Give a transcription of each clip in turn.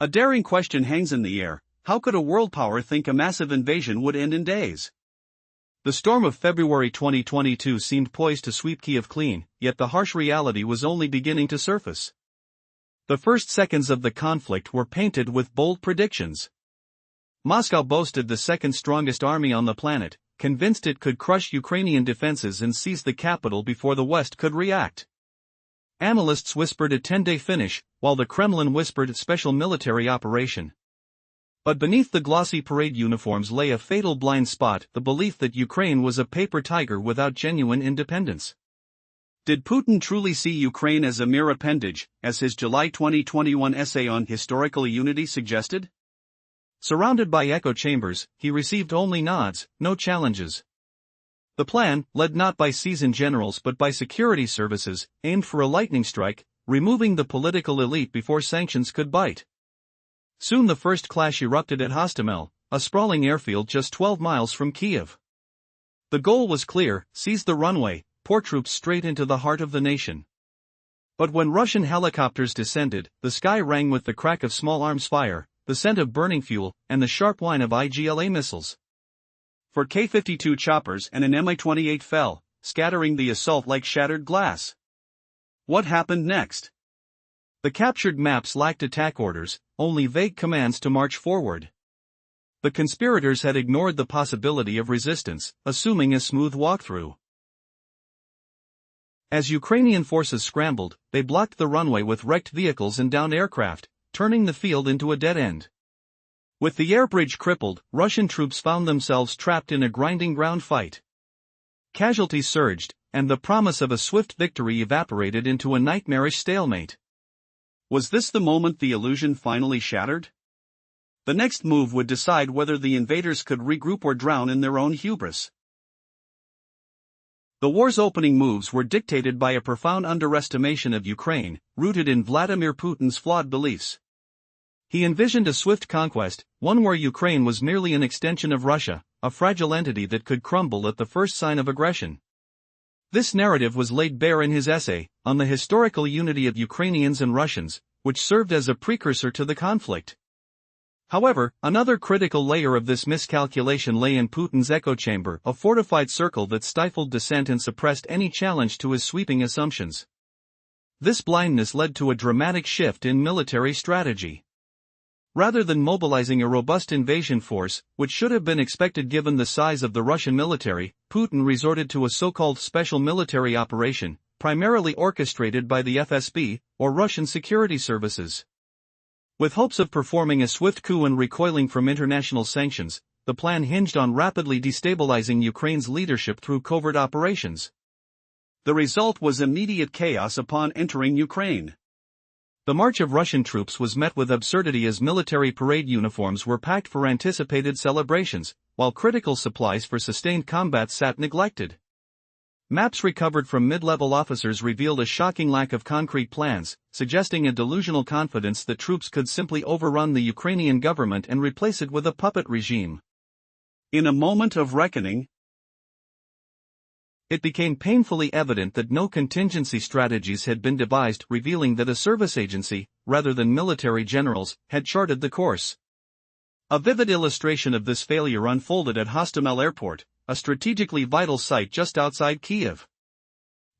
A daring question hangs in the air: how could a world power think a massive invasion would end in days? The storm of February 2022 seemed poised to sweep Kiev clean, yet the harsh reality was only beginning to surface. The first seconds of the conflict were painted with bold predictions. Moscow boasted the second strongest army on the planet, convinced it could crush Ukrainian defenses and seize the capital before the West could react. Analysts whispered a 10-day finish, while the Kremlin whispered a special military operation. But beneath the glossy parade uniforms lay a fatal blind spot: the belief that Ukraine was a paper tiger without genuine independence. Did Putin truly see Ukraine as a mere appendage, as his July 2021 essay on historical unity suggested? Surrounded by echo chambers, he received only nods, no challenges. The plan, led not by seasoned generals but by security services, aimed for a lightning strike, removing the political elite before sanctions could bite. Soon the first clash erupted at Hostomel, a sprawling airfield just 12 miles from Kiev. The goal was clear: seize the runway, pour troops straight into the heart of the nation. But when Russian helicopters descended, the sky rang with the crack of small arms fire, the scent of burning fuel, and the sharp whine of IGLA missiles. For K-52 choppers and an Mi-28 fell, scattering the assault like shattered glass. What happened next? The captured maps lacked attack orders, only vague commands to march forward. The conspirators had ignored the possibility of resistance, assuming a smooth walkthrough. As Ukrainian forces scrambled, they blocked the runway with wrecked vehicles and downed aircraft, turning the field into a dead end. With the air bridge crippled, Russian troops found themselves trapped in a grinding ground fight. Casualties surged, and the promise of a swift victory evaporated into a nightmarish stalemate. Was this the moment the illusion finally shattered? The next move would decide whether the invaders could regroup or drown in their own hubris. The war's opening moves were dictated by a profound underestimation of Ukraine, rooted in Vladimir Putin's flawed beliefs. He envisioned a swift conquest, one where Ukraine was merely an extension of Russia, a fragile entity that could crumble at the first sign of aggression. This narrative was laid bare in his essay, On the Historical Unity of Ukrainians and Russians, which served as a precursor to the conflict. However, another critical layer of this miscalculation lay in Putin's echo chamber, a fortified circle that stifled dissent and suppressed any challenge to his sweeping assumptions. This blindness led to a dramatic shift in military strategy. Rather than mobilizing a robust invasion force, which should have been expected given the size of the Russian military, Putin resorted to a so-called special military operation, primarily orchestrated by the FSB, or Russian security services. With hopes of performing a swift coup and recoiling from international sanctions, the plan hinged on rapidly destabilizing Ukraine's leadership through covert operations. The result was immediate chaos upon entering Ukraine. The march of Russian troops was met with absurdity as military parade uniforms were packed for anticipated celebrations, while critical supplies for sustained combat sat neglected. Maps recovered from mid-level officers revealed a shocking lack of concrete plans, suggesting a delusional confidence that troops could simply overrun the Ukrainian government and replace it with a puppet regime. In a moment of reckoning, it became painfully evident that no contingency strategies had been devised, revealing that a service agency, rather than military generals, had charted the course. A vivid illustration of this failure unfolded at Hostomel Airport, a strategically vital site just outside Kiev.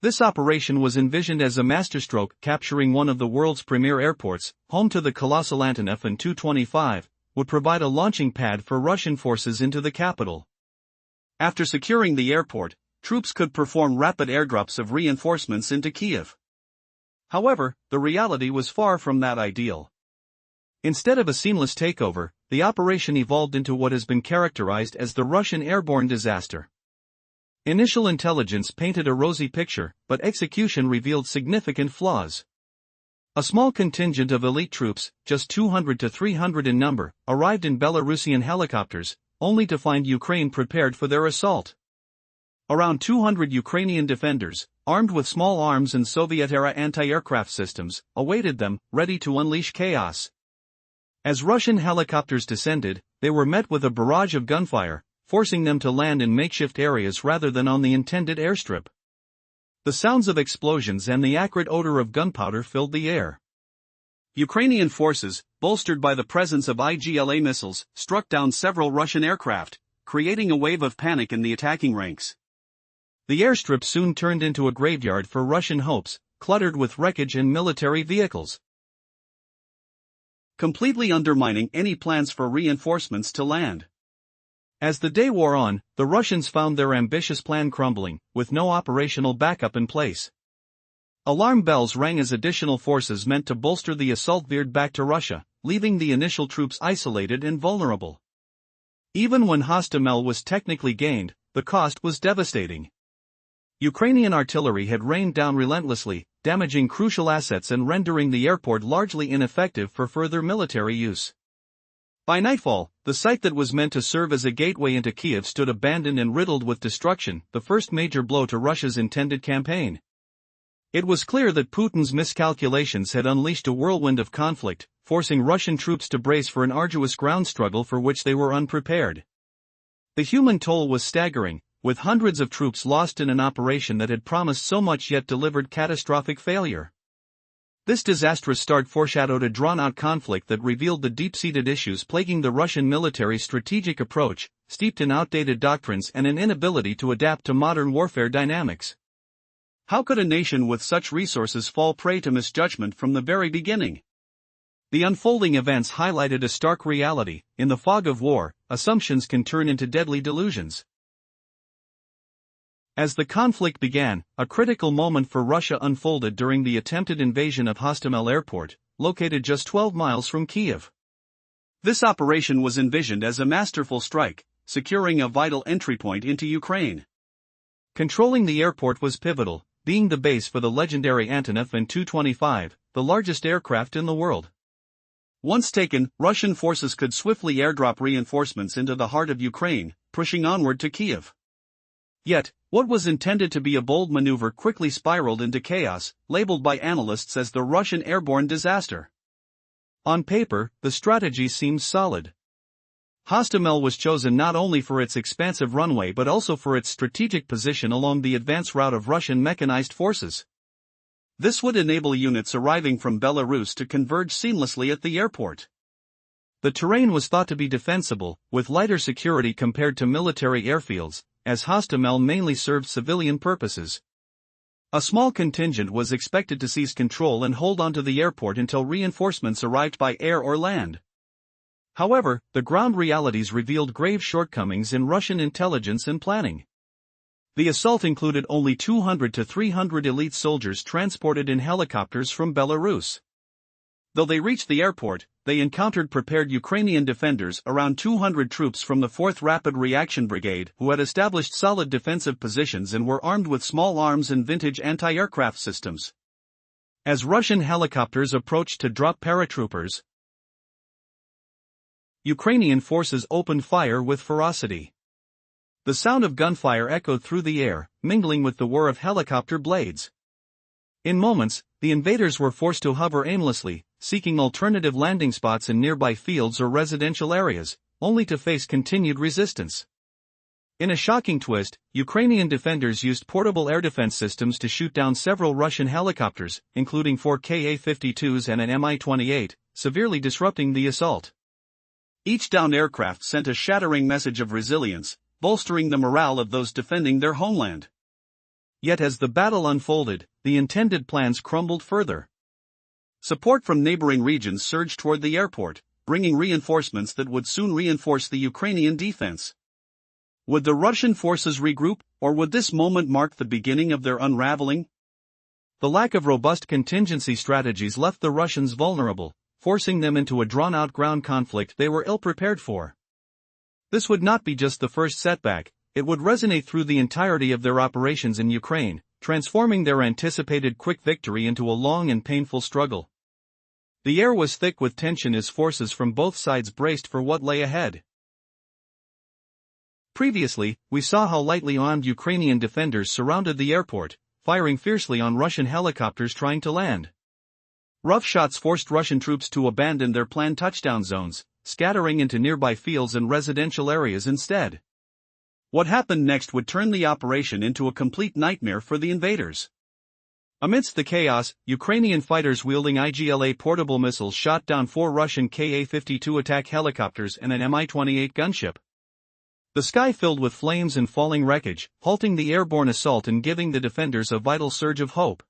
This operation was envisioned as a masterstroke, capturing one of the world's premier airports, home to the colossal Antonov An-225, would provide a launching pad for Russian forces into the capital. After securing the airport, troops could perform rapid airdrops of reinforcements into Kiev. However, the reality was far from that ideal. Instead of a seamless takeover, the operation evolved into what has been characterized as the Russian airborne disaster. Initial intelligence painted a rosy picture, but execution revealed significant flaws. A small contingent of elite troops, just 200 to 300 in number, arrived in Belarusian helicopters, only to find Ukraine prepared for their assault. Around 200 Ukrainian defenders, armed with small arms and Soviet-era anti-aircraft systems, awaited them, ready to unleash chaos. As Russian helicopters descended, they were met with a barrage of gunfire, forcing them to land in makeshift areas rather than on the intended airstrip. The sounds of explosions and the acrid odor of gunpowder filled the air. Ukrainian forces, bolstered by the presence of IGLA missiles, struck down several Russian aircraft, creating a wave of panic in the attacking ranks. The airstrip soon turned into a graveyard for Russian hopes, cluttered with wreckage and military vehicles, completely undermining any plans for reinforcements to land. As the day wore on, the Russians found their ambitious plan crumbling, with no operational backup in place. Alarm bells rang as additional forces meant to bolster the assault veered back to Russia, leaving the initial troops isolated and vulnerable. Even when Hostomel was technically gained, the cost was devastating. Ukrainian artillery had rained down relentlessly, damaging crucial assets and rendering the airport largely ineffective for further military use. By nightfall, the site that was meant to serve as a gateway into Kiev stood abandoned and riddled with destruction, the first major blow to Russia's intended campaign. It was clear that Putin's miscalculations had unleashed a whirlwind of conflict, forcing Russian troops to brace for an arduous ground struggle for which they were unprepared. The human toll was staggering, with hundreds of troops lost in an operation that had promised so much yet delivered catastrophic failure. This disastrous start foreshadowed a drawn-out conflict that revealed the deep-seated issues plaguing the Russian military's strategic approach, steeped in outdated doctrines and an inability to adapt to modern warfare dynamics. How could a nation with such resources fall prey to misjudgment from the very beginning? The unfolding events highlighted a stark reality: in the fog of war, assumptions can turn into deadly delusions. As the conflict began, a critical moment for Russia unfolded during the attempted invasion of Hostomel Airport, located just 12 miles from Kiev. This operation was envisioned as a masterful strike, securing a vital entry point into Ukraine. Controlling the airport was pivotal, being the base for the legendary Antonov An-225, the largest aircraft in the world. Once taken, Russian forces could swiftly airdrop reinforcements into the heart of Ukraine, pushing onward to Kiev. Yet, what was intended to be a bold maneuver quickly spiraled into chaos, labeled by analysts as the Russian airborne disaster. On paper, the strategy seems solid. Hostomel was chosen not only for its expansive runway but also for its strategic position along the advance route of Russian mechanized forces. This would enable units arriving from Belarus to converge seamlessly at the airport. The terrain was thought to be defensible, with lighter security compared to military airfields, as Hostomel mainly served civilian purposes. A small contingent was expected to seize control and hold onto the airport until reinforcements arrived by air or land. However, the ground realities revealed grave shortcomings in Russian intelligence and planning. The assault included only 200 to 300 elite soldiers transported in helicopters from Belarus. Though they reached the airport, they encountered prepared Ukrainian defenders, around 200 troops from the 4th Rapid Reaction Brigade, who had established solid defensive positions and were armed with small arms and vintage anti-aircraft systems. As Russian helicopters approached to drop paratroopers, Ukrainian forces opened fire with ferocity. The sound of gunfire echoed through the air, mingling with the whir of helicopter blades. In moments, the invaders were forced to hover aimlessly, seeking alternative landing spots in nearby fields or residential areas, only to face continued resistance. In a shocking twist, Ukrainian defenders used portable air defense systems to shoot down several Russian helicopters, including 4 Ka-52s and an Mi-28, severely disrupting the assault. Each downed aircraft sent a shattering message of resilience, bolstering the morale of those defending their homeland. Yet as the battle unfolded, the intended plans crumbled further. Support from neighboring regions surged toward the airport, bringing reinforcements that would soon reinforce the Ukrainian defense. Would the Russian forces regroup, or would this moment mark the beginning of their unraveling? The lack of robust contingency strategies left the Russians vulnerable, forcing them into a drawn-out ground conflict they were ill-prepared for. This would not be just the first setback, it would resonate through the entirety of their operations in Ukraine, transforming their anticipated quick victory into a long and painful struggle. The air was thick with tension as forces from both sides braced for what lay ahead. Previously, we saw how lightly armed Ukrainian defenders surrounded the airport, firing fiercely on Russian helicopters trying to land. Rough shots forced Russian troops to abandon their planned touchdown zones, scattering into nearby fields and residential areas instead. What happened next would turn the operation into a complete nightmare for the invaders. Amidst the chaos, Ukrainian fighters wielding IGLA portable missiles shot down 4 Russian Ka-52 attack helicopters and an Mi-28 gunship. The sky filled with flames and falling wreckage, halting the airborne assault and giving the defenders a vital surge of hope.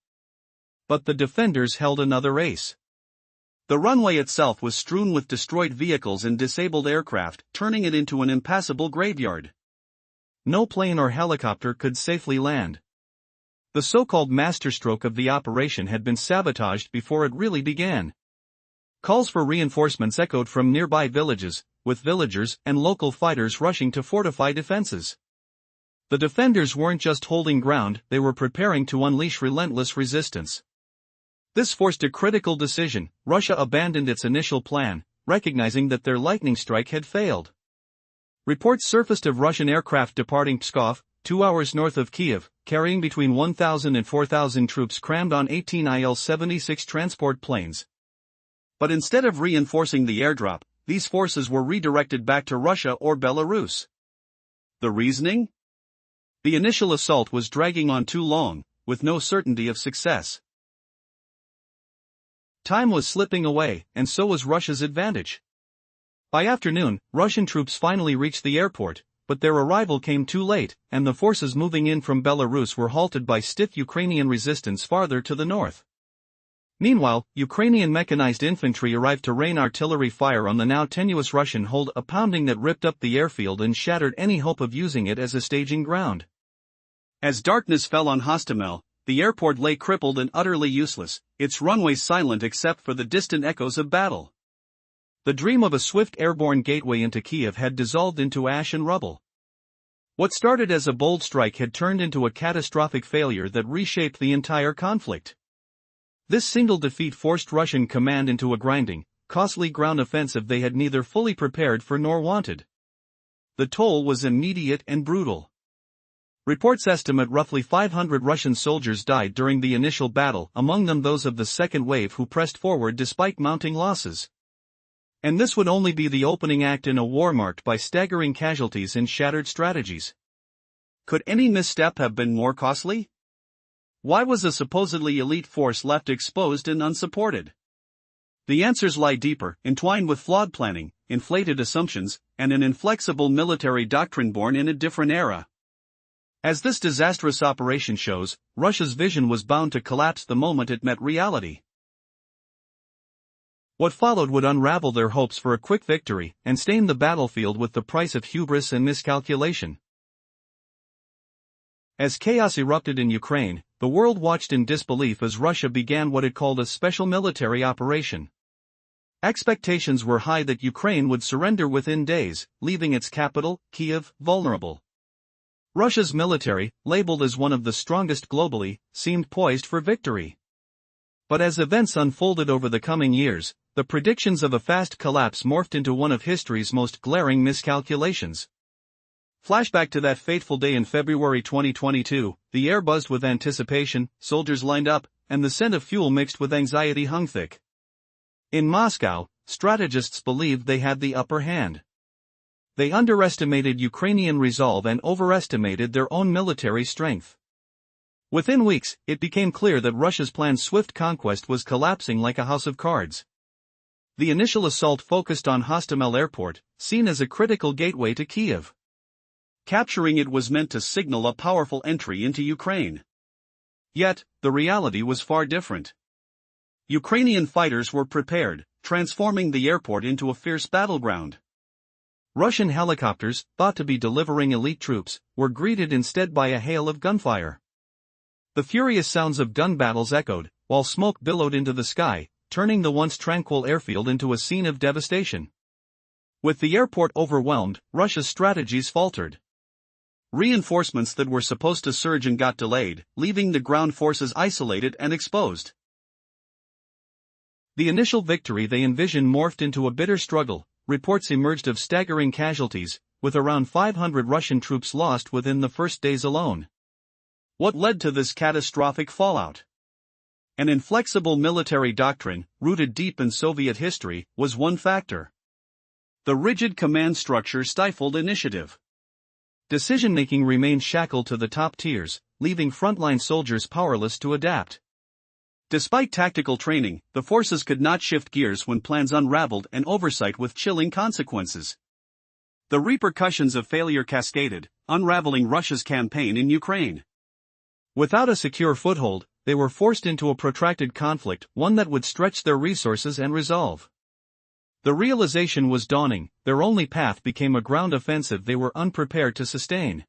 But the defenders held another ace. The runway itself was strewn with destroyed vehicles and disabled aircraft, turning it into an impassable graveyard. No plane or helicopter could safely land. The so-called masterstroke of the operation had been sabotaged before it really began. Calls for reinforcements echoed from nearby villages, with villagers and local fighters rushing to fortify defenses. The defenders weren't just holding ground, they were preparing to unleash relentless resistance. This forced a critical decision. Russia abandoned its initial plan, recognizing that their lightning strike had failed. Reports surfaced of Russian aircraft departing Pskov, 2 hours north of Kiev, carrying between 1,000 and 4,000 troops crammed on 18 Il-76 transport planes. But instead of reinforcing the airdrop, these forces were redirected back to Russia or Belarus. The reasoning? The initial assault was dragging on too long, with no certainty of success. Time was slipping away, and so was Russia's advantage. By afternoon, Russian troops finally reached the airport, but their arrival came too late, and the forces moving in from Belarus were halted by stiff Ukrainian resistance farther to the north. Meanwhile, Ukrainian mechanized infantry arrived to rain artillery fire on the now tenuous Russian hold, a pounding that ripped up the airfield and shattered any hope of using it as a staging ground. As darkness fell on Hostomel, the airport lay crippled and utterly useless, its runways silent except for the distant echoes of battle. The dream of a swift airborne gateway into Kiev had dissolved into ash and rubble. What started as a bold strike had turned into a catastrophic failure that reshaped the entire conflict. This single defeat forced Russian command into a grinding, costly ground offensive they had neither fully prepared for nor wanted. The toll was immediate and brutal. Reports estimate roughly 500 Russian soldiers died during the initial battle, among them those of the second wave who pressed forward despite mounting losses. And this would only be the opening act in a war marked by staggering casualties and shattered strategies. Could any misstep have been more costly? Why was a supposedly elite force left exposed and unsupported? The answers lie deeper, entwined with flawed planning, inflated assumptions, and an inflexible military doctrine born in a different era. As this disastrous operation shows, Russia's vision was bound to collapse the moment it met reality. What followed would unravel their hopes for a quick victory and stain the battlefield with the price of hubris and miscalculation. As chaos erupted in Ukraine, the world watched in disbelief as Russia began what it called a special military operation. Expectations were high that Ukraine would surrender within days, leaving its capital, Kiev, vulnerable. Russia's military, labeled as one of the strongest globally, seemed poised for victory. But as events unfolded over the coming years, the predictions of a fast collapse morphed into one of history's most glaring miscalculations. Flashback to that fateful day in February 2022, the air buzzed with anticipation, soldiers lined up, and the scent of fuel mixed with anxiety hung thick. In Moscow, strategists believed they had the upper hand. They underestimated Ukrainian resolve and overestimated their own military strength. Within weeks, it became clear that Russia's planned swift conquest was collapsing like a house of cards. The initial assault focused on Hostomel Airport, seen as a critical gateway to Kiev. Capturing it was meant to signal a powerful entry into Ukraine. Yet, the reality was far different. Ukrainian fighters were prepared, transforming the airport into a fierce battleground. Russian helicopters, thought to be delivering elite troops, were greeted instead by a hail of gunfire. The furious sounds of gun battles echoed, while smoke billowed into the sky, turning the once tranquil airfield into a scene of devastation. With the airport overwhelmed, Russia's strategies faltered. Reinforcements that were supposed to surge and got delayed, leaving the ground forces isolated and exposed. The initial victory they envisioned morphed into a bitter struggle. Reports emerged of staggering casualties, with around 500 Russian troops lost within the first days alone. What led to this catastrophic fallout? An inflexible military doctrine, rooted deep in Soviet history, was one factor. The rigid command structure stifled initiative. Decision-making remained shackled to the top tiers, leaving frontline soldiers powerless to adapt. Despite tactical training, the forces could not shift gears when plans unraveled and oversight with chilling consequences. The repercussions of failure cascaded, unraveling Russia's campaign in Ukraine. Without a secure foothold, they were forced into a protracted conflict, one that would stretch their resources and resolve. The realization was dawning, their only path became a ground offensive they were unprepared to sustain.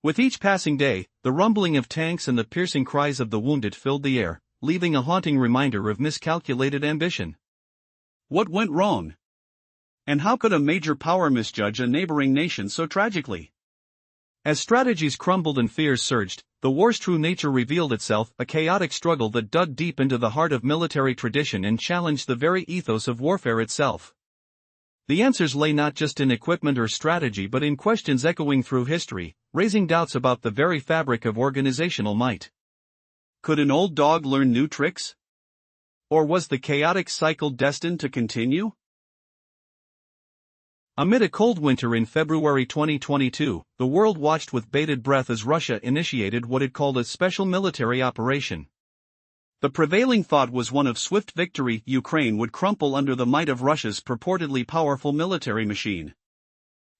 With each passing day, the rumbling of tanks and the piercing cries of the wounded filled the air, leaving a haunting reminder of miscalculated ambition. What went wrong? And how could a major power misjudge a neighboring nation so tragically? As strategies crumbled and fears surged, the war's true nature revealed itself, a chaotic struggle that dug deep into the heart of military tradition and challenged the very ethos of warfare itself. The answers lay not just in equipment or strategy but in questions echoing through history, raising doubts about the very fabric of organizational might. Could an old dog learn new tricks? Or was the chaotic cycle destined to continue? Amid a cold winter in February 2022, the world watched with bated breath as Russia initiated what it called a special military operation. The prevailing thought was one of swift victory. Ukraine would crumple under the might of Russia's purportedly powerful military machine.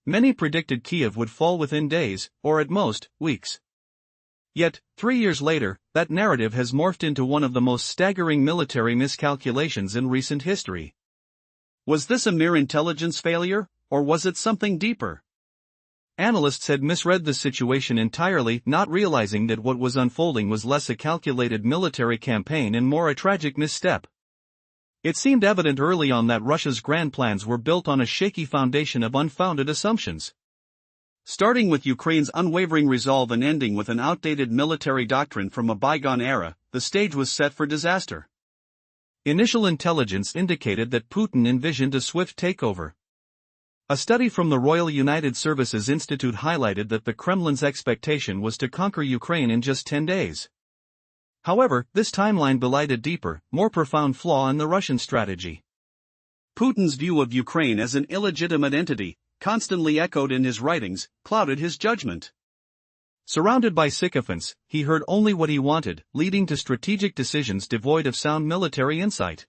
Many predicted Kiev would fall within days, or at most, weeks. Yet, 3 years later, that narrative has morphed into one of the most staggering military miscalculations in recent history. Was this a mere intelligence failure, or was it something deeper? Analysts had misread the situation entirely, not realizing that what was unfolding was less a calculated military campaign and more a tragic misstep. It seemed evident early on that Russia's grand plans were built on a shaky foundation of unfounded assumptions. Starting with Ukraine's unwavering resolve and ending with an outdated military doctrine from a bygone era, the stage was set for disaster. Initial intelligence indicated that Putin envisioned a swift takeover. A study from the Royal United Services Institute highlighted that the Kremlin's expectation was to conquer Ukraine in just 10 days. However, this timeline belied a deeper, more profound flaw in the Russian strategy. Putin's view of Ukraine as an illegitimate entity, constantly echoed in his writings, clouded his judgment. Surrounded by sycophants, he heard only what he wanted, leading to strategic decisions devoid of sound military insight.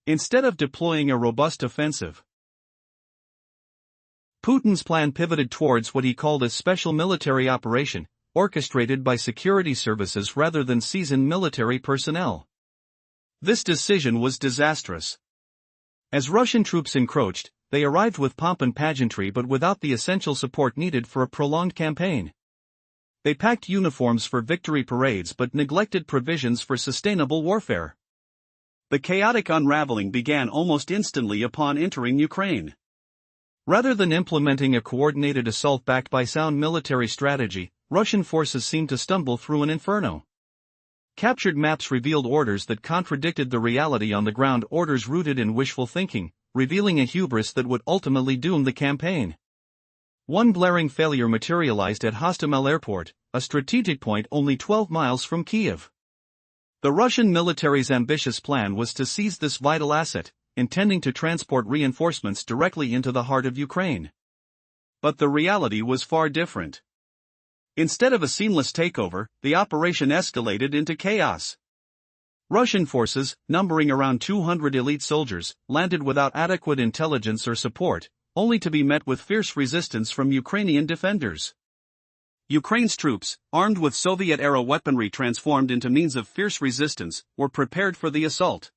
Instead of deploying a robust offensive, Putin's plan pivoted towards what he called a special military operation, orchestrated by security services rather than seasoned military personnel. This decision was disastrous. As Russian troops encroached, they arrived with pomp and pageantry but without the essential support needed for a prolonged campaign. They packed uniforms for victory parades but neglected provisions for sustainable warfare. The chaotic unraveling began almost instantly upon entering Ukraine. Rather than implementing a coordinated assault backed by sound military strategy, Russian forces seemed to stumble through an inferno. Captured maps revealed orders that contradicted the reality on the ground, orders rooted in wishful thinking, revealing a hubris that would ultimately doom the campaign. One glaring failure materialized at Hostomel Airport, a strategic point only 12 miles from Kiev. The Russian military's ambitious plan was to seize this vital asset, intending to transport reinforcements directly into the heart of Ukraine. But the reality was far different. Instead of a seamless takeover, the operation escalated into chaos. Russian forces, numbering around 200 elite soldiers, landed without adequate intelligence or support, only to be met with fierce resistance from Ukrainian defenders. Ukraine's troops, armed with Soviet-era weaponry transformed into means of fierce resistance, were prepared for the assault.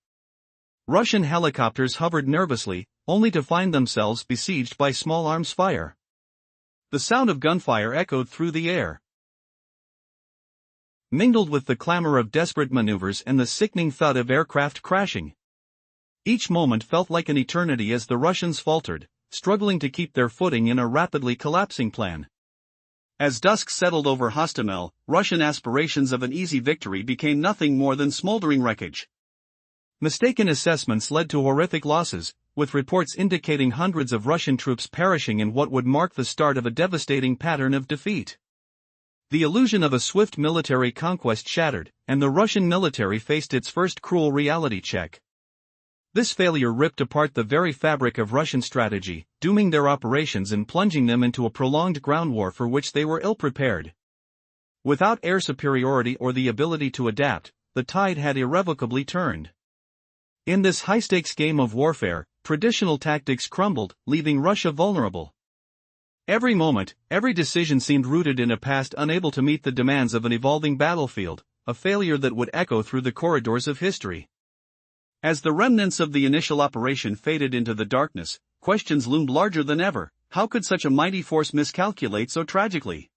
Russian helicopters hovered nervously, only to find themselves besieged by small arms fire. The sound of gunfire echoed through the air, mingled with the clamor of desperate maneuvers and the sickening thud of aircraft crashing. Each moment felt like an eternity as the Russians faltered, struggling to keep their footing in a rapidly collapsing plan. As dusk settled over Hostomel, Russian aspirations of an easy victory became nothing more than smoldering wreckage. Mistaken assessments led to horrific losses, with reports indicating hundreds of Russian troops perishing in what would mark the start of a devastating pattern of defeat. The illusion of a swift military conquest shattered, and the Russian military faced its first cruel reality check. This failure ripped apart the very fabric of Russian strategy, dooming their operations and plunging them into a prolonged ground war for which they were ill-prepared. Without air superiority or the ability to adapt, the tide had irrevocably turned. In this high-stakes game of warfare, traditional tactics crumbled, leaving Russia vulnerable. Every moment, every decision seemed rooted in a past unable to meet the demands of an evolving battlefield, a failure that would echo through the corridors of history. As the remnants of the initial operation faded into the darkness, questions loomed larger than ever. How could such a mighty force miscalculate so tragically?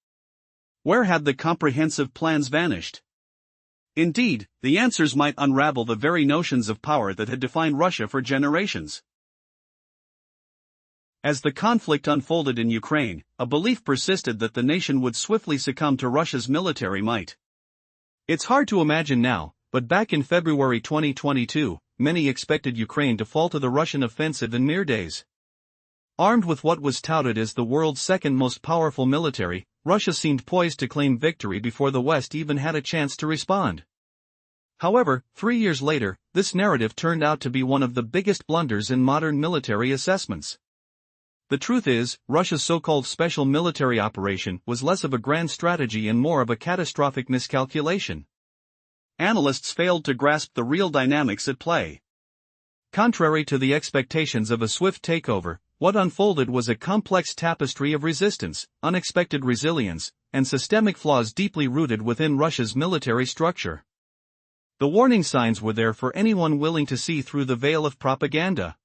Where had the comprehensive plans vanished? Indeed, the answers might unravel the very notions of power that had defined Russia for generations. As the conflict unfolded in Ukraine, a belief persisted that the nation would swiftly succumb to Russia's military might. It's hard to imagine now, but back in February 2022, many expected Ukraine to fall to the Russian offensive in mere days. Armed with what was touted as the world's second most powerful military, Russia seemed poised to claim victory before the West even had a chance to respond. However, 3 years later, this narrative turned out to be one of the biggest blunders in modern military assessments. The truth is, Russia's so-called special military operation was less of a grand strategy and more of a catastrophic miscalculation. Analysts failed to grasp the real dynamics at play. Contrary to the expectations of a swift takeover, what unfolded was a complex tapestry of resistance, unexpected resilience, and systemic flaws deeply rooted within Russia's military structure. The warning signs were there for anyone willing to see through the veil of propaganda.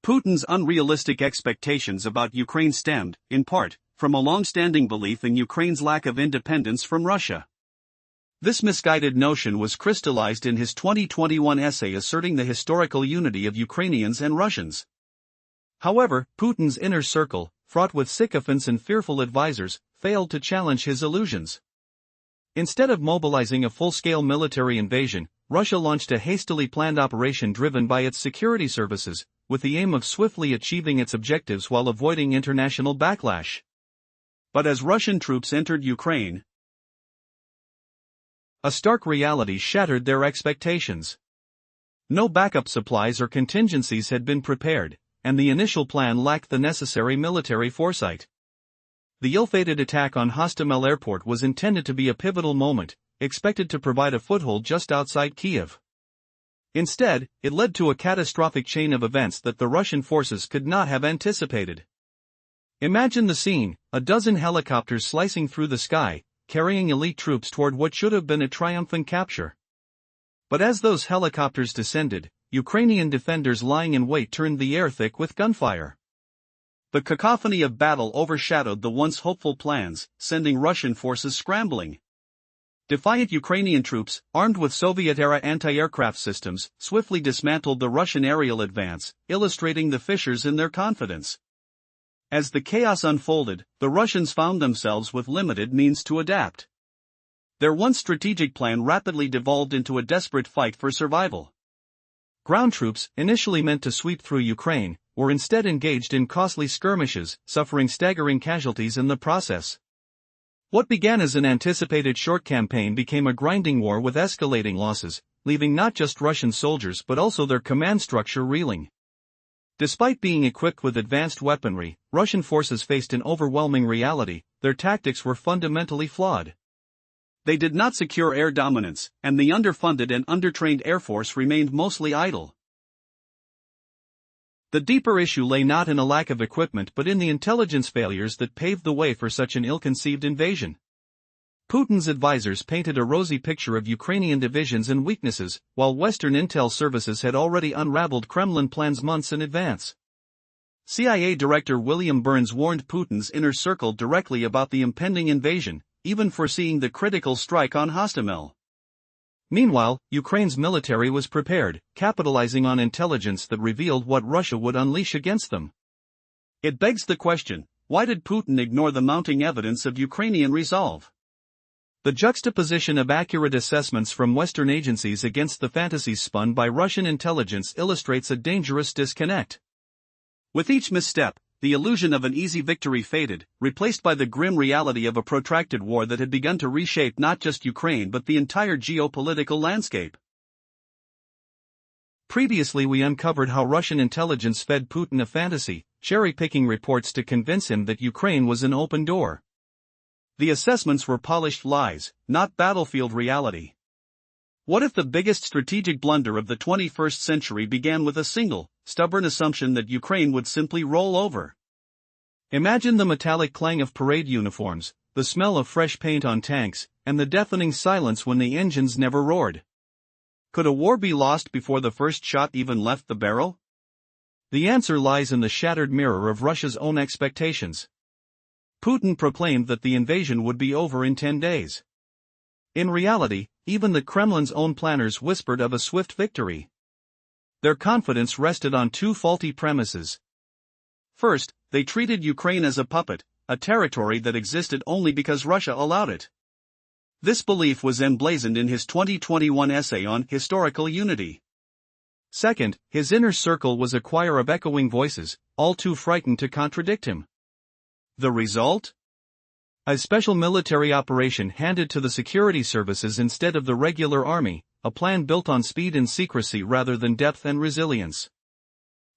Putin's unrealistic expectations about Ukraine stemmed, in part, from a long-standing belief in Ukraine's lack of independence from Russia. This misguided notion was crystallized in his 2021 essay asserting the historical unity of Ukrainians and Russians. However, Putin's inner circle, fraught with sycophants and fearful advisors, failed to challenge his illusions. Instead of mobilizing a full-scale military invasion, Russia launched a hastily planned operation driven by its security services, with the aim of swiftly achieving its objectives while avoiding international backlash. But as Russian troops entered Ukraine, a stark reality shattered their expectations. No backup supplies or contingencies had been prepared, and the initial plan lacked the necessary military foresight. The ill-fated attack on Hostomel Airport was intended to be a pivotal moment, expected to provide a foothold just outside Kiev. Instead, it led to a catastrophic chain of events that the Russian forces could not have anticipated. Imagine the scene: a dozen helicopters slicing through the sky, carrying elite troops toward what should have been a triumphant capture. But as those helicopters descended, Ukrainian defenders lying in wait turned the air thick with gunfire. The cacophony of battle overshadowed the once hopeful plans, sending Russian forces scrambling. Defiant Ukrainian troops, armed with Soviet-era anti-aircraft systems, swiftly dismantled the Russian aerial advance, illustrating the fissures in their confidence. As the chaos unfolded, the Russians found themselves with limited means to adapt. Their once strategic plan rapidly devolved into a desperate fight for survival. Ground troops, initially meant to sweep through Ukraine, were instead engaged in costly skirmishes, suffering staggering casualties in the process. What began as an anticipated short campaign became a grinding war with escalating losses, leaving not just Russian soldiers but also their command structure reeling. Despite being equipped with advanced weaponry, Russian forces faced an overwhelming reality: their tactics were fundamentally flawed. They did not secure air dominance, and the underfunded and undertrained air force remained mostly idle. The deeper issue lay not in a lack of equipment but in the intelligence failures that paved the way for such an ill-conceived invasion. Putin's advisors painted a rosy picture of Ukrainian divisions and weaknesses, while Western intel services had already unraveled Kremlin plans months in advance. CIA Director William Burns warned Putin's inner circle directly about the impending invasion, even foreseeing the critical strike on Hostomel. Meanwhile, Ukraine's military was prepared, capitalizing on intelligence that revealed what Russia would unleash against them. It begs the question: why did Putin ignore the mounting evidence of Ukrainian resolve? The juxtaposition of accurate assessments from Western agencies against the fantasies spun by Russian intelligence illustrates a dangerous disconnect. With each misstep, the illusion of an easy victory faded, replaced by the grim reality of a protracted war that had begun to reshape not just Ukraine but the entire geopolitical landscape. Previously we uncovered how Russian intelligence fed Putin a fantasy, cherry-picking reports to convince him that Ukraine was an open door. The assessments were polished lies, not battlefield reality. What if the biggest strategic blunder of the 21st century began with a single, stubborn assumption that Ukraine would simply roll over? Imagine the metallic clang of parade uniforms, the smell of fresh paint on tanks, and the deafening silence when the engines never roared. Could a war be lost before the first shot even left the barrel? The answer lies in the shattered mirror of Russia's own expectations. Putin proclaimed that the invasion would be over in 10 days. In reality, even the Kremlin's own planners whispered of a swift victory. Their confidence rested on two faulty premises. First, they treated Ukraine as a puppet, a territory that existed only because Russia allowed it. This belief was emblazoned in his 2021 essay on historical unity. Second, his inner circle was a choir of echoing voices, all too frightened to contradict him. The result? A special military operation handed to the security services instead of the regular army, a plan built on speed and secrecy rather than depth and resilience.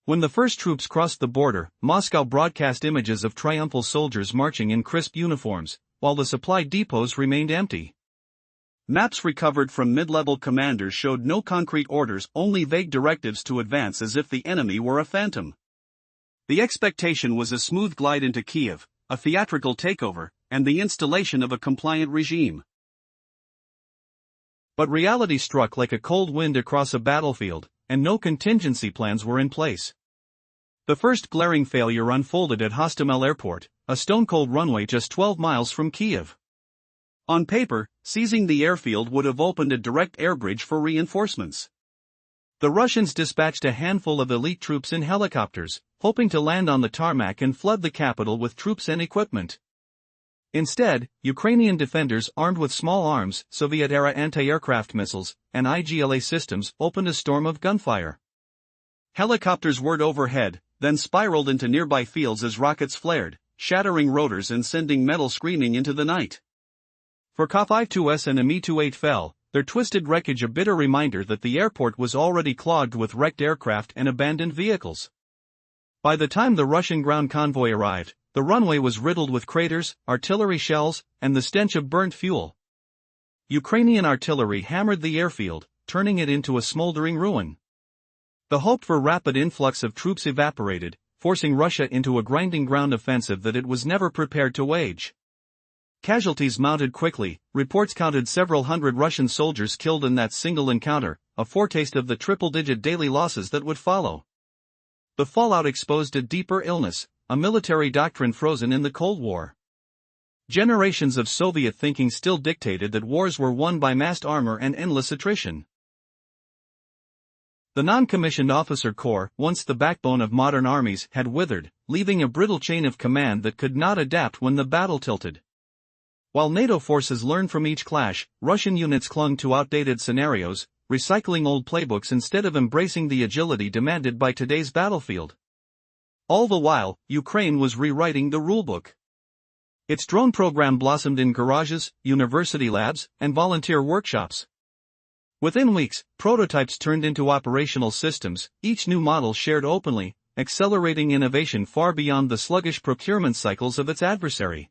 When the first troops crossed the border, Moscow broadcast images of triumphal soldiers marching in crisp uniforms, while the supply depots remained empty. Maps recovered from mid-level commanders showed no concrete orders, only vague directives to advance as if the enemy were a phantom. The expectation was a smooth glide into Kiev, a theatrical takeover, and the installation of a compliant regime. But reality struck like a cold wind across a battlefield, and no contingency plans were in place. The first glaring failure unfolded at Hostomel Airport, a stone-cold runway just 12 miles from Kiev. On paper, seizing the airfield would have opened a direct air bridge for reinforcements. The Russians dispatched a handful of elite troops in helicopters, hoping to land on the tarmac and flood the capital with troops and equipment. Instead, Ukrainian defenders armed with small arms, Soviet-era anti-aircraft missiles, and IGLA systems opened a storm of gunfire. Helicopters whirred overhead, then spiraled into nearby fields as rockets flared, shattering rotors and sending metal screaming into the night. For Ka-52s and Mi-28 fell, their twisted wreckage a bitter reminder that the airport was already clogged with wrecked aircraft and abandoned vehicles. By the time the Russian ground convoy arrived, the runway was riddled with craters, artillery shells, and the stench of burnt fuel. Ukrainian artillery hammered the airfield, turning it into a smoldering ruin. The hope for rapid influx of troops evaporated, forcing Russia into a grinding ground offensive that it was never prepared to wage. Casualties mounted quickly. Reports counted several hundred Russian soldiers killed in that single encounter, a foretaste of the triple-digit daily losses that would follow. The fallout exposed a deeper illness, a military doctrine frozen in the Cold War. Generations of Soviet thinking still dictated that wars were won by massed armor and endless attrition. The non-commissioned officer corps, once the backbone of modern armies, had withered, leaving a brittle chain of command that could not adapt when the battle tilted. While NATO forces learned from each clash, Russian units clung to outdated scenarios, recycling old playbooks instead of embracing the agility demanded by today's battlefield. All the while, Ukraine was rewriting the rulebook. Its drone program blossomed in garages, university labs, and volunteer workshops. Within weeks, prototypes turned into operational systems, each new model shared openly, accelerating innovation far beyond the sluggish procurement cycles of its adversary.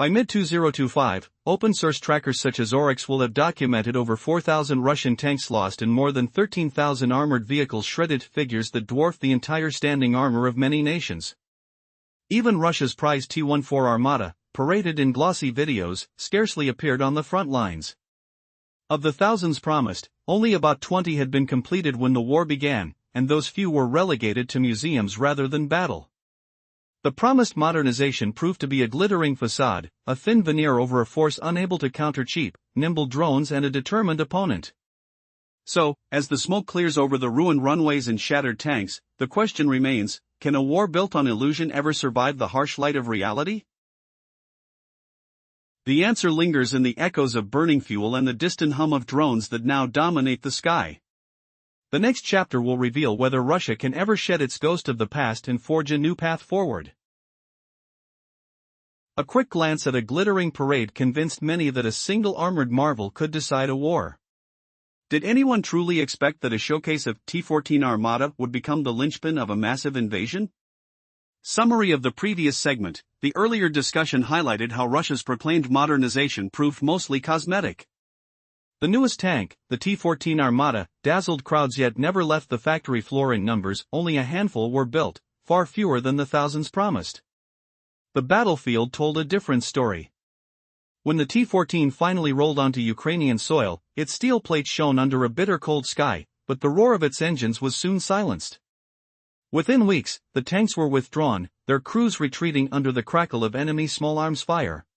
By mid-2025, open-source trackers such as Oryx will have documented over 4,000 Russian tanks lost and more than 13,000 armored vehicles shredded, figures that dwarf the entire standing armor of many nations. Even Russia's prized T-14 Armata, paraded in glossy videos, scarcely appeared on the front lines. Of the thousands promised, only about 20 had been completed when the war began, and those few were relegated to museums rather than battle. The promised modernization proved to be a glittering facade, a thin veneer over a force unable to counter cheap, nimble drones and a determined opponent. So, as the smoke clears over the ruined runways and shattered tanks, the question remains, can a war built on illusion ever survive the harsh light of reality? The answer lingers in the echoes of burning fuel and the distant hum of drones that now dominate the sky. The next chapter will reveal whether Russia can ever shed its ghost of the past and forge a new path forward. A quick glance at a glittering parade convinced many that a single armored marvel could decide a war. Did anyone truly expect that a showcase of T-14 Armata would become the linchpin of a massive invasion? Summary of the previous segment. The earlier discussion highlighted how Russia's proclaimed modernization proved mostly cosmetic. The newest tank, the T-14 Armata, dazzled crowds yet never left the factory floor in numbers. Only a handful were built, far fewer than the thousands promised. The battlefield told a different story. When the T-14 finally rolled onto Ukrainian soil, its steel plates shone under a bitter cold sky, but the roar of its engines was soon silenced. Within weeks, the tanks were withdrawn, their crews retreating under the crackle of enemy small arms fire.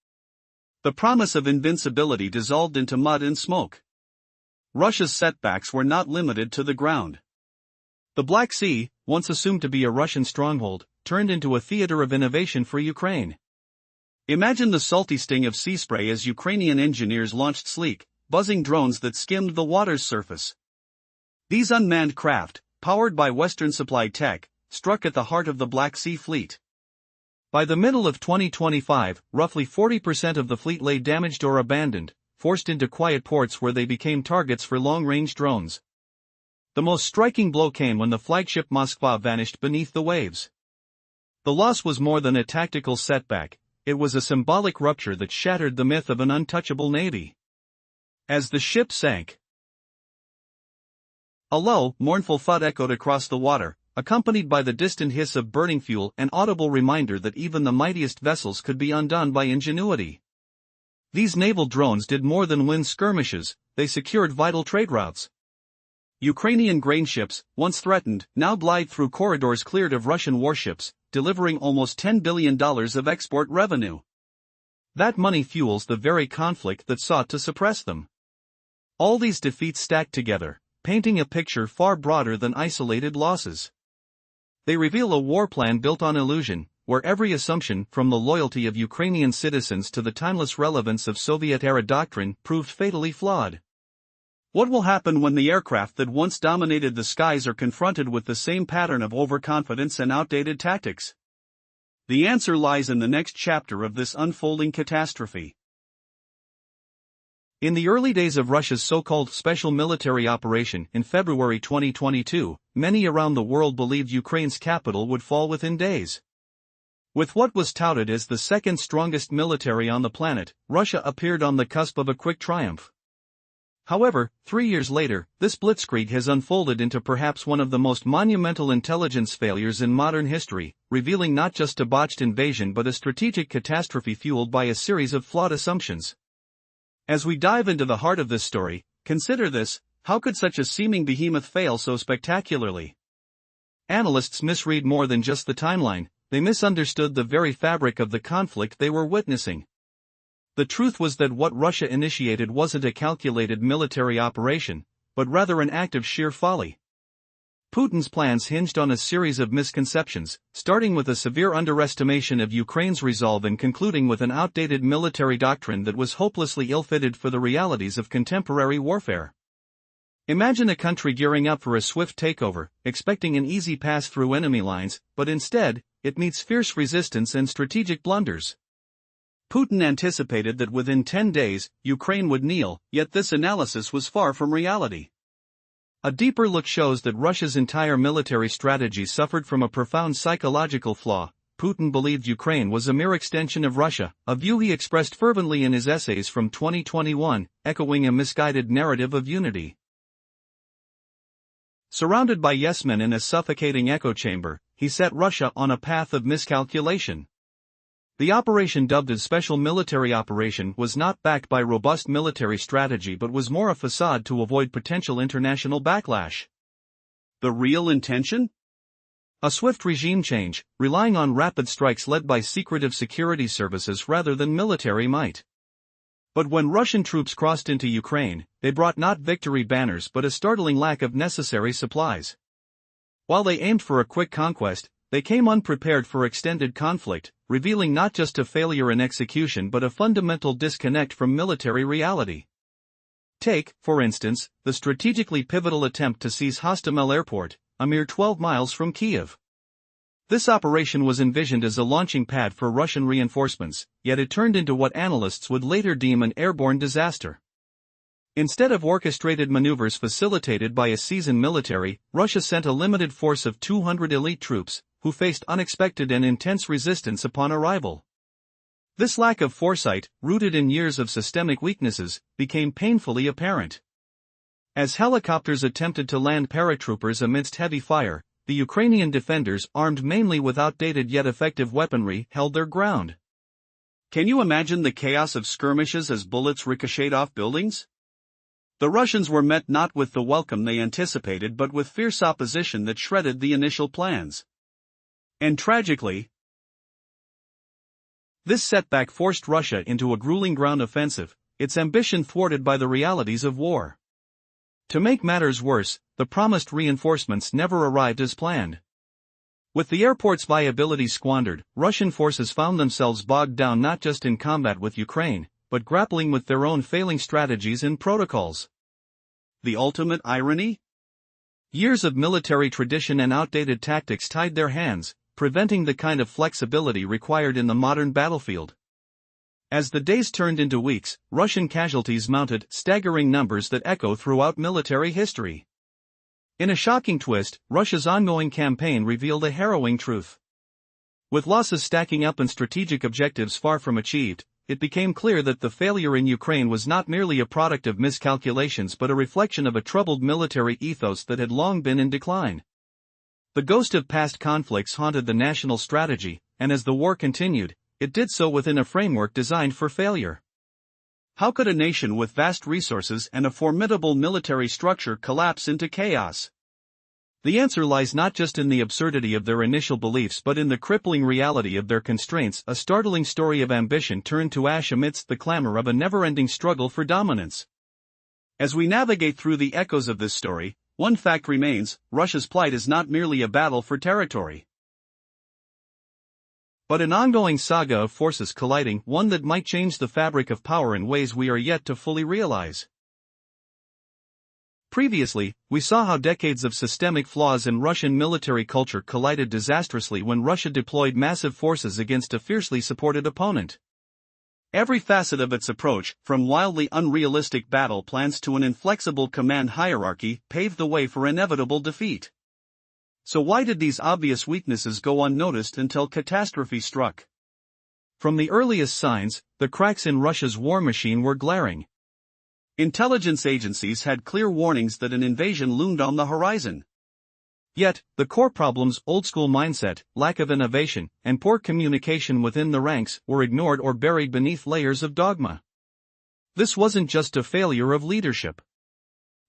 The promise of invincibility dissolved into mud and smoke. Russia's setbacks were not limited to the ground. The Black Sea, once assumed to be a Russian stronghold, turned into a theater of innovation for Ukraine. Imagine the salty sting of sea spray as Ukrainian engineers launched sleek, buzzing drones that skimmed the water's surface. These unmanned craft, powered by Western-supplied tech, struck at the heart of the Black Sea Fleet. By the middle of 2025, roughly 40% of the fleet lay damaged or abandoned, forced into quiet ports where they became targets for long-range drones. The most striking blow came when the flagship Moskva vanished beneath the waves. The loss was more than a tactical setback, it was a symbolic rupture that shattered the myth of an untouchable navy. As the ship sank, a low, mournful thud echoed across the water, accompanied by the distant hiss of burning fuel, an audible reminder that even the mightiest vessels could be undone by ingenuity. These naval drones did more than win skirmishes, they secured vital trade routes. Ukrainian grain ships, once threatened, now glide through corridors cleared of Russian warships, delivering almost $10 billion of export revenue. That money fuels the very conflict that sought to suppress them. All these defeats stacked together, painting a picture far broader than isolated losses. They reveal a war plan built on illusion, where every assumption, from the loyalty of Ukrainian citizens to the timeless relevance of Soviet-era doctrine, proved fatally flawed. What will happen when the aircraft that once dominated the skies are confronted with the same pattern of overconfidence and outdated tactics? The answer lies in the next chapter of this unfolding catastrophe. In the early days of Russia's so-called special military operation in February 2022, many around the world believed Ukraine's capital would fall within days. With what was touted as the second strongest military on the planet, Russia appeared on the cusp of a quick triumph. However, 3 years later, this blitzkrieg has unfolded into perhaps one of the most monumental intelligence failures in modern history, revealing not just a botched invasion but a strategic catastrophe fueled by a series of flawed assumptions. As we dive into the heart of this story, consider this: how could such a seeming behemoth fail so spectacularly? Analysts misread more than just the timeline, they misunderstood the very fabric of the conflict they were witnessing. The truth was that what Russia initiated wasn't a calculated military operation, but rather an act of sheer folly. Putin's plans hinged on a series of misconceptions, starting with a severe underestimation of Ukraine's resolve and concluding with an outdated military doctrine that was hopelessly ill-fitted for the realities of contemporary warfare. Imagine a country gearing up for a swift takeover, expecting an easy pass through enemy lines, but instead, it meets fierce resistance and strategic blunders. Putin anticipated that within 10 days, Ukraine would kneel, yet this analysis was far from reality. A deeper look shows that Russia's entire military strategy suffered from a profound psychological flaw. Putin believed Ukraine was a mere extension of Russia, a view he expressed fervently in his essays from 2021, echoing a misguided narrative of unity. Surrounded by yes-men in a suffocating echo chamber, he set Russia on a path of miscalculation. The operation, dubbed as Special Military Operation, was not backed by robust military strategy but was more a facade to avoid potential international backlash. The real intention? A swift regime change, relying on rapid strikes led by secretive security services rather than military might. But when Russian troops crossed into Ukraine, they brought not victory banners but a startling lack of necessary supplies. While they aimed for a quick conquest, they came unprepared for extended conflict, revealing not just a failure in execution but a fundamental disconnect from military reality. Take, for instance, the strategically pivotal attempt to seize Hostomel Airport, a mere 12 miles from Kiev. This operation was envisioned as a launching pad for Russian reinforcements, yet it turned into what analysts would later deem an airborne disaster. Instead of orchestrated maneuvers facilitated by a seasoned military, Russia sent a limited force of 200 elite troops, who faced unexpected and intense resistance upon arrival. This lack of foresight, rooted in years of systemic weaknesses, became painfully apparent. As helicopters attempted to land paratroopers amidst heavy fire, the Ukrainian defenders, armed mainly with outdated yet effective weaponry, held their ground. Can you imagine the chaos of skirmishes as bullets ricocheted off buildings? The Russians were met not with the welcome they anticipated but with fierce opposition that shredded the initial plans. And tragically, this setback forced Russia into a grueling ground offensive, its ambition thwarted by the realities of war. To make matters worse, the promised reinforcements never arrived as planned. With the airport's viability squandered, Russian forces found themselves bogged down not just in combat with Ukraine, but grappling with their own failing strategies and protocols. The ultimate irony? Years of military tradition and outdated tactics tied their hands, preventing the kind of flexibility required in the modern battlefield. As the days turned into weeks, Russian casualties mounted, staggering numbers that echo throughout military history. In a shocking twist, Russia's ongoing campaign revealed a harrowing truth. With losses stacking up and strategic objectives far from achieved, it became clear that the failure in Ukraine was not merely a product of miscalculations but a reflection of a troubled military ethos that had long been in decline. The ghost of past conflicts haunted the national strategy, and as the war continued, it did so within a framework designed for failure. How could a nation with vast resources and a formidable military structure collapse into chaos? The answer lies not just in the absurdity of their initial beliefs but in the crippling reality of their constraints, a startling story of ambition turned to ash amidst the clamor of a never-ending struggle for dominance. As we navigate through the echoes of this story, one fact remains: Russia's plight is not merely a battle for territory, but an ongoing saga of forces colliding, one that might change the fabric of power in ways we are yet to fully realize. Previously, we saw how decades of systemic flaws in Russian military culture collided disastrously when Russia deployed massive forces against a fiercely supported opponent. Every facet of its approach, from wildly unrealistic battle plans to an inflexible command hierarchy, paved the way for inevitable defeat. So why did these obvious weaknesses go unnoticed until catastrophe struck? From the earliest signs, the cracks in Russia's war machine were glaring. Intelligence agencies had clear warnings that an invasion loomed on the horizon. Yet, the core problems, old-school mindset, lack of innovation, and poor communication within the ranks, were ignored or buried beneath layers of dogma. This wasn't just a failure of leadership.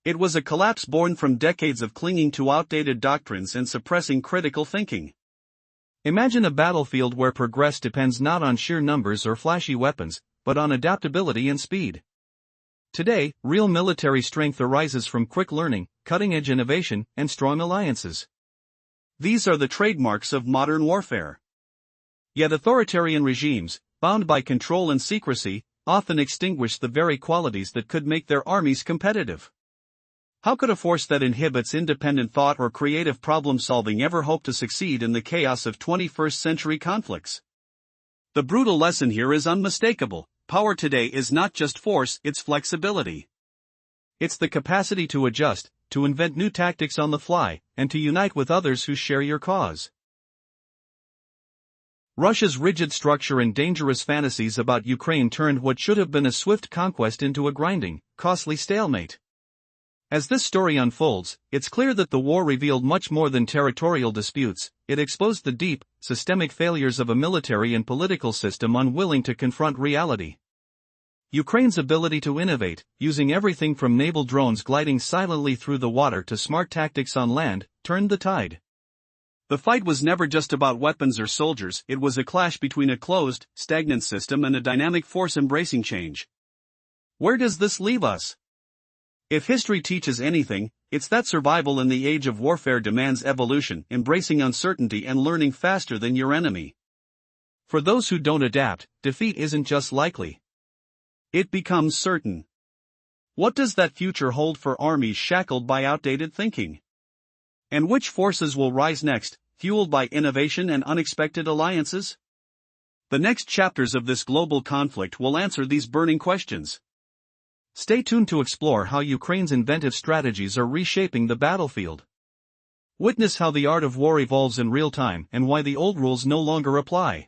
It was a collapse born from decades of clinging to outdated doctrines and suppressing critical thinking. Imagine a battlefield where progress depends not on sheer numbers or flashy weapons, but on adaptability and speed. Today, real military strength arises from quick learning, cutting-edge innovation, and strong alliances. These are the trademarks of modern warfare. Yet authoritarian regimes, bound by control and secrecy, often extinguish the very qualities that could make their armies competitive. How could a force that inhibits independent thought or creative problem-solving ever hope to succeed in the chaos of 21st-century conflicts? The brutal lesson here is unmistakable. Power today is not just force, it's flexibility. It's the capacity to adjust, to invent new tactics on the fly, and to unite with others who share your cause. Russia's rigid structure and dangerous fantasies about Ukraine turned what should have been a swift conquest into a grinding, costly stalemate. As this story unfolds, it's clear that the war revealed much more than territorial disputes. It exposed the deep, systemic failures of a military and political system unwilling to confront reality. Ukraine's ability to innovate, using everything from naval drones gliding silently through the water to smart tactics on land, turned the tide. The fight was never just about weapons or soldiers, it was a clash between a closed, stagnant system and a dynamic force embracing change. Where does this leave us? If history teaches anything, it's that survival in the age of warfare demands evolution, embracing uncertainty and learning faster than your enemy. For those who don't adapt, defeat isn't just likely. It becomes certain. What does that future hold for armies shackled by outdated thinking? And which forces will rise next, fueled by innovation and unexpected alliances? The next chapters of this global conflict will answer these burning questions. Stay tuned to explore how Ukraine's inventive strategies are reshaping the battlefield. Witness how the art of war evolves in real time and why the old rules no longer apply.